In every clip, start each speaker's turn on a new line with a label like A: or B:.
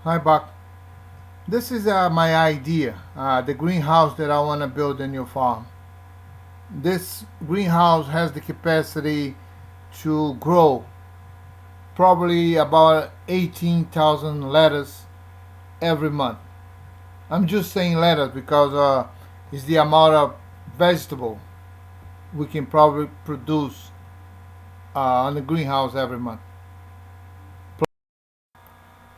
A: Hi, Buck. This is my idea, the greenhouse that I want to build in your farm. This greenhouse has the capacity to grow probably about 18,000 lettuce every month. I'm just saying lettuce because it's the amount of vegetable we can probably produce on the greenhouse every month.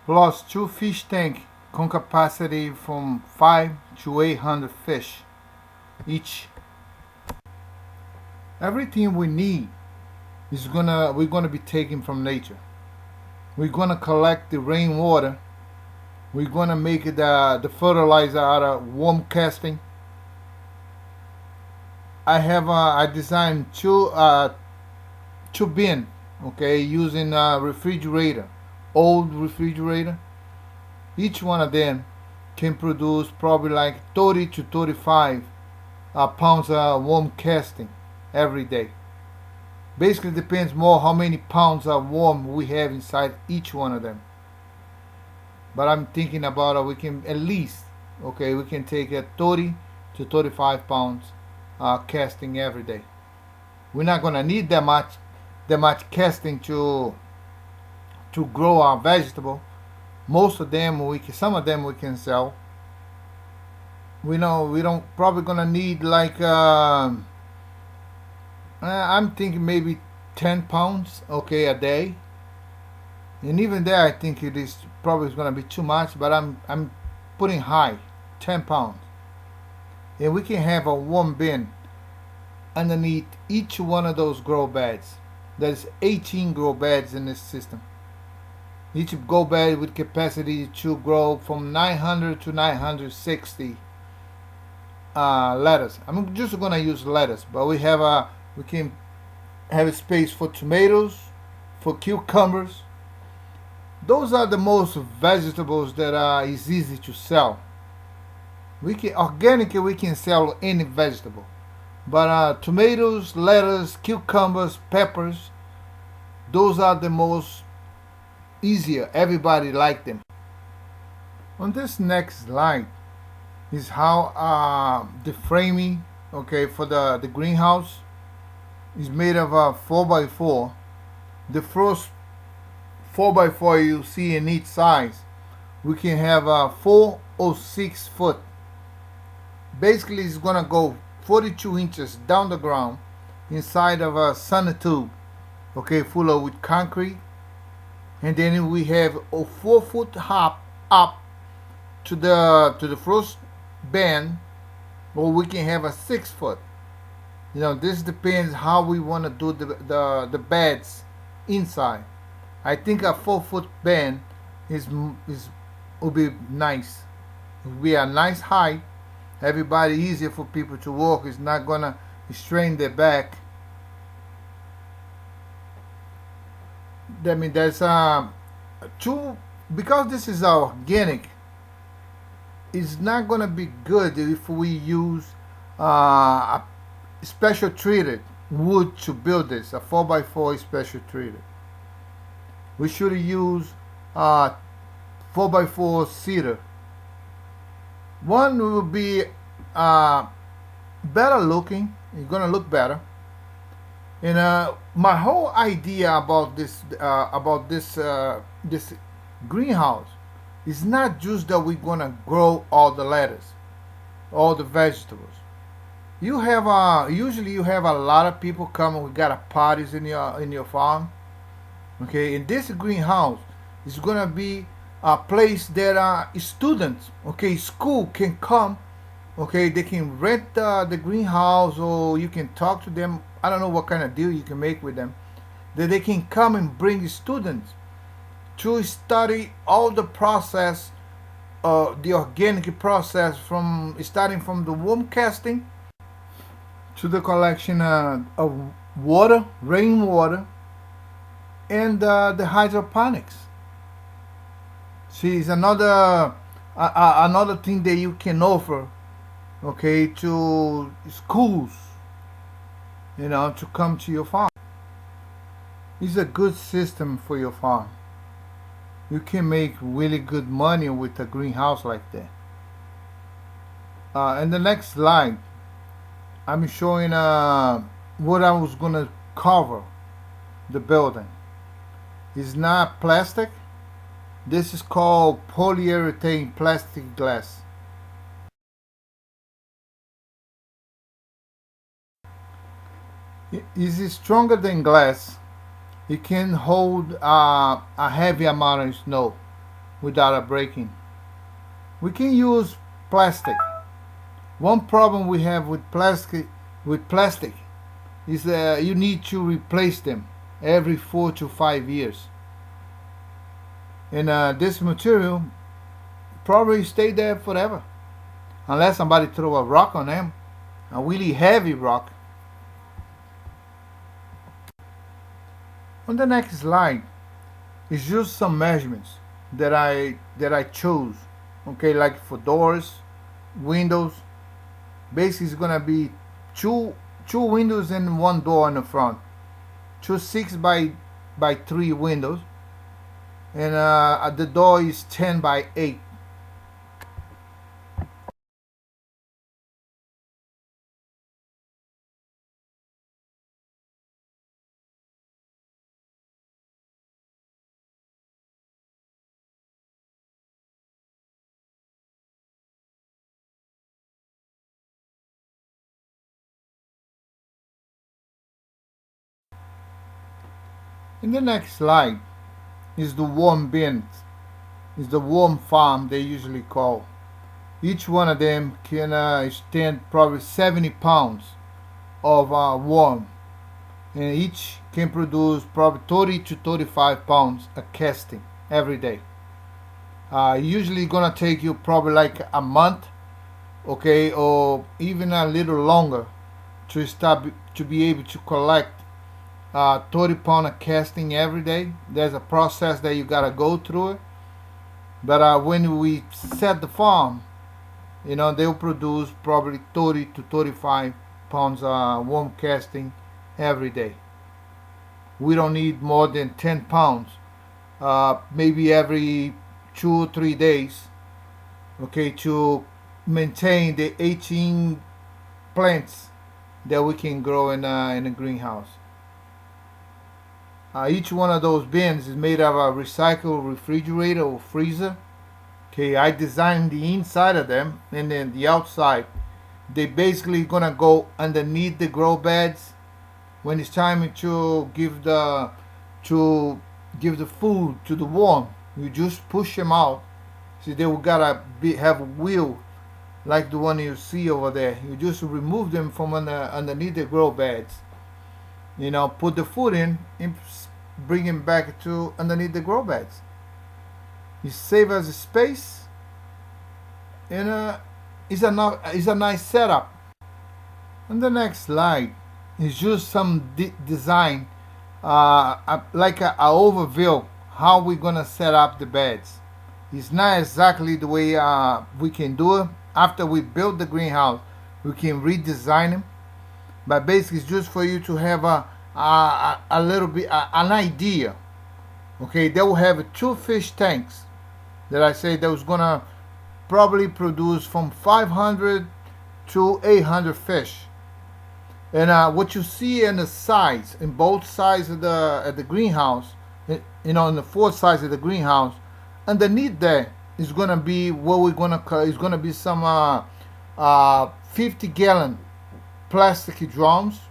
A: Plus two fish tank con capacity from 5 to 800 fish each. Everything we need is we're gonna be taking from nature. We're gonna collect the rainwater. We're gonna make the fertilizer out of worm casting. I designed two bin, okay, using a refrigerator, old refrigerator. Each one of them can produce probably like 30 to 35 pounds of worm casting every day. Basically depends more how many pounds of worm we have inside each one of them. But I'm thinking about we can at least, okay, we can take 30 to 35 pounds casting every day. We're not gonna need that much casting to grow our vegetable. Most of them some of them we can sell. We know we don't probably gonna need like I'm thinking maybe 10 pounds, okay, a day. And even there, I think it is probably going to be too much, but I'm putting high, 10 pounds. And we can have a warm bin underneath each one of those grow beds. There's 18 grow beds in this system. Each grow bed with capacity to grow from 900 to 960 lettuce. I'm just going to use lettuce, but we can have a space for tomatoes, for cucumbers. Those are the most vegetables that is easy to sell. Organically we can sell any vegetable, but tomatoes, lettuce, cucumbers, peppers, those are the most easier. Everybody like them. On this next slide is how the framing, okay, for the greenhouse is made of a 4x4. The first 4x4 you see in each size, we can have a 4 or 6 foot. Basically, it's gonna go 42 inches down the ground inside of a sonotube, okay, full of with concrete, and then we have a 4-foot hop up to the first band, or we can have a 6 foot. This depends how we want to do the beds inside. I think a 4-foot band will be nice. It will be a nice height. Everybody easier for people to walk. It's not gonna strain their back. I mean, there's two, because this is organic. It's not gonna be good if we use a special treated wood to build this. A 4x4 is special treated. We should use 4x4 cedar. One will be better looking. It's gonna look better. And my whole idea about this greenhouse is not just that we're gonna grow all the lettuce, all the vegetables. You have usually you have a lot of people coming. We got parties in your farm. Okay, in this greenhouse is gonna be a place that students, okay, school can come, okay, they can rent the greenhouse, or you can talk to them. I don't know what kind of deal you can make with them, that they can come and bring students to study all the process, the organic process, from starting from the worm casting to the collection of water, rainwater, and the hydroponics. See, it's another thing that you can offer, okay, to schools, to come to your farm. It's a good system for your farm. you can make really good money with a greenhouse like that. In the next slide, I'm showing what I was gonna cover the building. It's not plastic. This is called polyurethane plastic glass. It is stronger than glass. It can hold a heavy amount of snow without it breaking. We can use plastic. One problem we have with plastic is that you need to replace them every 4 to 5 years. And this material probably stay there forever, unless somebody throw a rock on them, a really heavy rock. On the next slide is just some measurements that I chose. Okay, like for doors, windows. Basically, it's gonna be two windows and one door in the front. Two 6 by 3 windows, and the door is 10 by 8. In the next slide is the worm bins. Is the worm farm they usually call. Each one of them can stand probably 70 pounds of worm, and each can produce probably 30 to 35 pounds of casting every day. Usually gonna take you probably like a month, okay, or even a little longer to start to be able to collect 30 pound of casting every day. There's a process that you gotta go through it, but when we set the farm, they'll produce probably 30 to 35 pounds worm casting every day. We don't need more than 10 pounds, maybe every 2 or 3 days, okay, to maintain the 18 plants that we can grow in a greenhouse. Each one of those bins is made of a recycled refrigerator or freezer. Okay, I designed the inside of them, and then the outside. They basically gonna go underneath the grow beds when it's time to give the food to the worm. You just push them out. See, they will gotta have a wheel like the one you see over there. You just remove them from underneath the grow beds. Put the food in and bring them back to underneath the grow beds. It saves us space, and it's a nice setup. On the next slide is just some design, like a overview how we're gonna set up the beds. It's not exactly the way we can do it. After we build the greenhouse, we can redesign them, but basically it's just for you to have a little bit an idea. Okay, they will have 2 fish tanks that I say that was gonna probably produce from 500 to 800 fish. And what you see in the sides, in both sides of the greenhouse, in the 4 sides of the greenhouse, underneath there is gonna be what we're gonna is gonna be some 50-gallon plastic drums.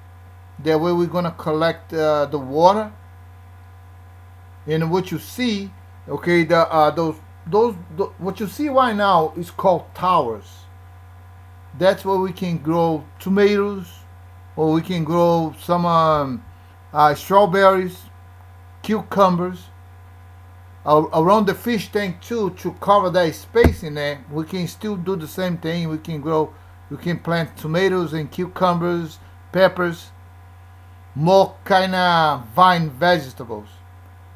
A: That way we're gonna collect the water. And what you see, okay, what you see right now is called towers. That's where we can grow tomatoes, or we can grow some strawberries, cucumbers. Around the fish tank too, to cover that space in there, we can still do the same thing. We can plant tomatoes and cucumbers, peppers, more kind of vine vegetables.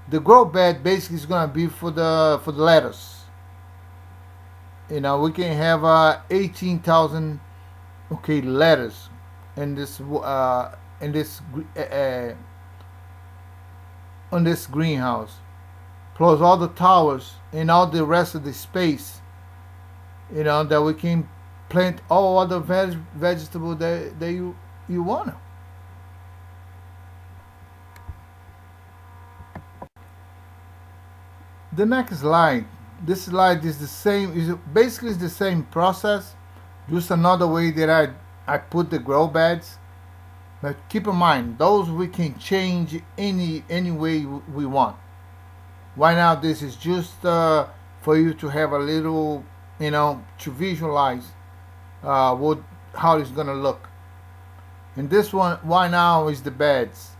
A: The grow bed basically is gonna be for the lettuce. We can have 18,000 lettuce in this on this greenhouse. plus all the towers and all the rest of the space, that we can plant all other vegetable that you want. The next slide. This slide is the same. Is basically the same process, just another way that I put the grow beds. But keep in mind, those we can change any way we want. Right now, this is just for you to have a little, to visualize what how it's gonna look. And this one right now is the beds.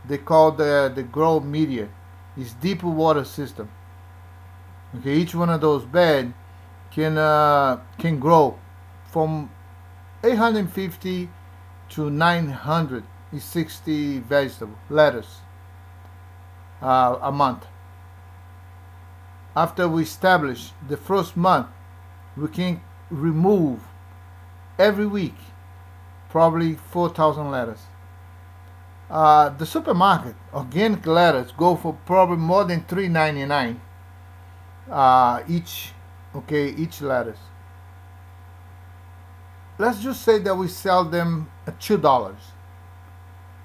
A: They call the grow media. It's deep water system. Okay, each one of those beds can grow from 850 to 960 vegetable lettuce a month. After we establish the first month, we can remove every week probably 4,000 lettuce. The supermarket organic lettuce go for probably more than $3.99 each. Okay, each lettuce. Let's just say that we sell them at $2.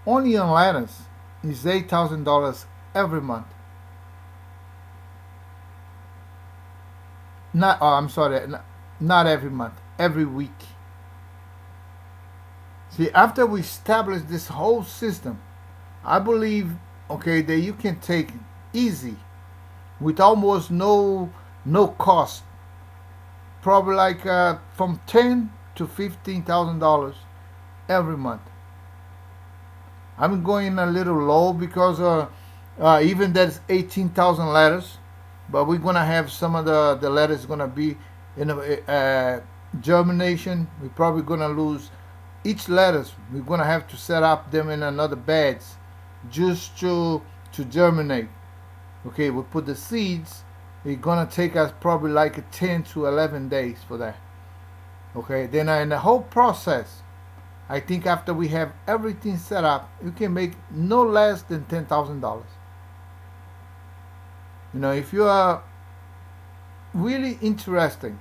A: Only on lettuce is $8,000 every month. Not, I'm sorry, not every month, every week. See, after we establish this whole system, I believe, okay, that you can take easy, with almost no cost, probably like from $10,000 to $15,000 every month. I'm going a little low because even that's 18,000 letters, but we're gonna have some of the letters gonna be in germination. We're probably gonna lose each letters. We're gonna have to set up them in another beds just to germinate. Okay, we put the seeds. It's gonna take us probably like 10 to 11 days for that. Okay, then in the whole process, I think after we have everything set up, you can make no less than $10,000. If you are really interesting,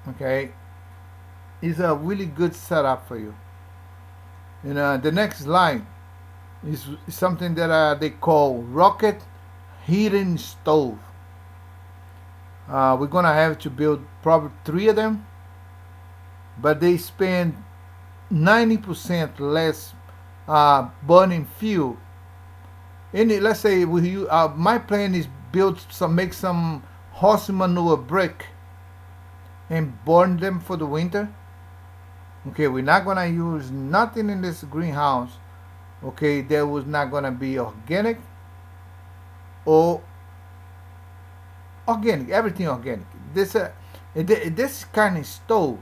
A: okay, it's a really good setup for you. The next slide is something that they call rocket heating stove. We're gonna have to build probably 3 of them, but they spend 90% less burning fuel. Let's say my plan is make some horse manure brick and burn them for the winter. Okay, we're not gonna use nothing in this greenhouse. Okay, that was not gonna be organic or organic, everything organic. This kind of stove.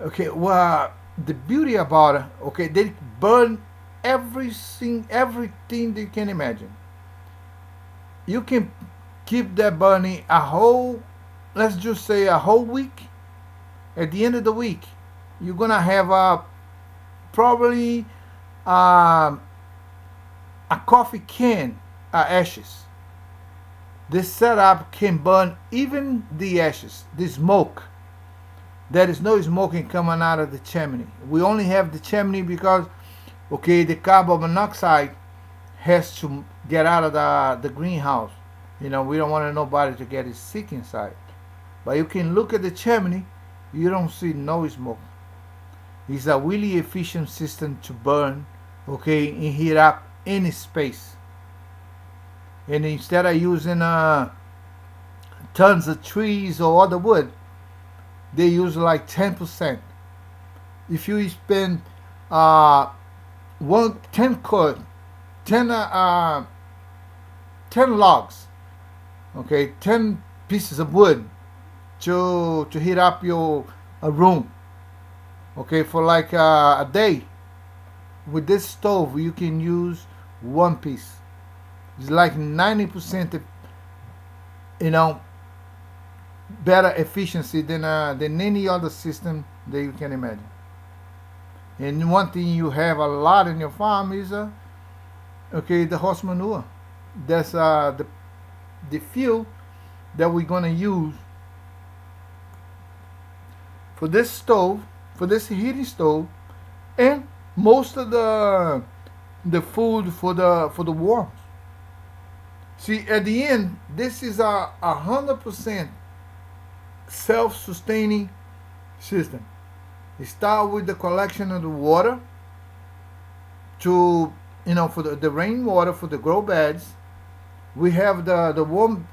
A: Okay, well, the beauty about it, okay, they burn everything that you can imagine. You can keep that burning let's just say a whole week. At the end of the week, you're gonna have probably a coffee can ashes. This setup can burn even the ashes, the smoke. There is no smoking coming out of the chimney. We only have the chimney because, okay, the carbon monoxide has to get out of the greenhouse. We don't want nobody to get sick inside. But you can look at the chimney, you don't see no smoke. It's a really efficient system to burn, okay, and heat up any space. And instead of using tons of trees or other wood, they use like 10%. If you spend 10 logs, okay, 10 pieces of wood to heat up a room, okay, for like a day. With this stove, you can use 1 piece. It's like 90%, better efficiency than any other system that you can imagine. And one thing you have a lot in your farm is the horse manure. That's the fuel that we're gonna use for this stove, for this heating stove, and most of the food for the worms. See, at the end, this is a 100% self-sustaining system. It starts with the collection of the water to, for the rainwater for the grow beds. We have the worm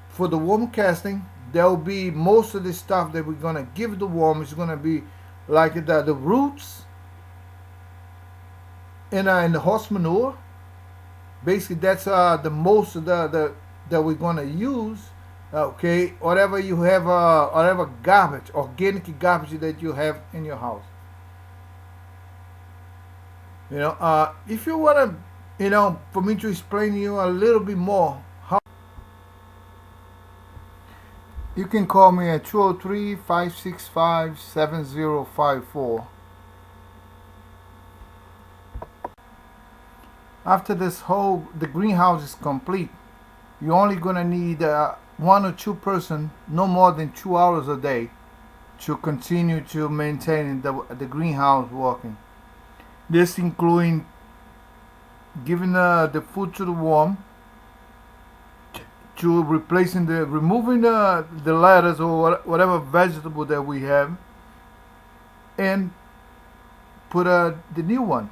A: for the worm casting. There will be most of the stuff that we're gonna give the worm is gonna be like the roots and the horse manure. Basically, that's the most of the that we're gonna use. Okay, whatever you have, whatever garbage, organic garbage that you have in your house. If you wanna, for me to explain to you a little bit more how, you can call me at 203-565-7054. After the greenhouse is complete, you're only gonna need one or two person, no more than 2 hours a day, to continue to maintain the greenhouse working. This including giving the food to the worm, to removing the lettuce or whatever vegetable that we have, and put the new one.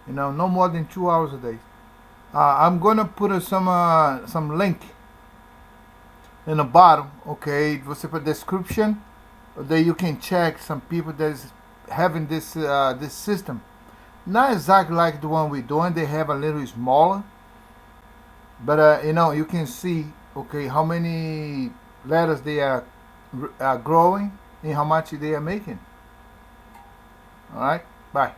A: No more than 2 hours a day. I'm gonna put some link in the bottom. Okay, você put description that you can check some people that is having this system. Not exactly like the one we're doing. They have a little smaller, but you can see, okay, how many lettuce they are growing and how much they are making. All right, bye.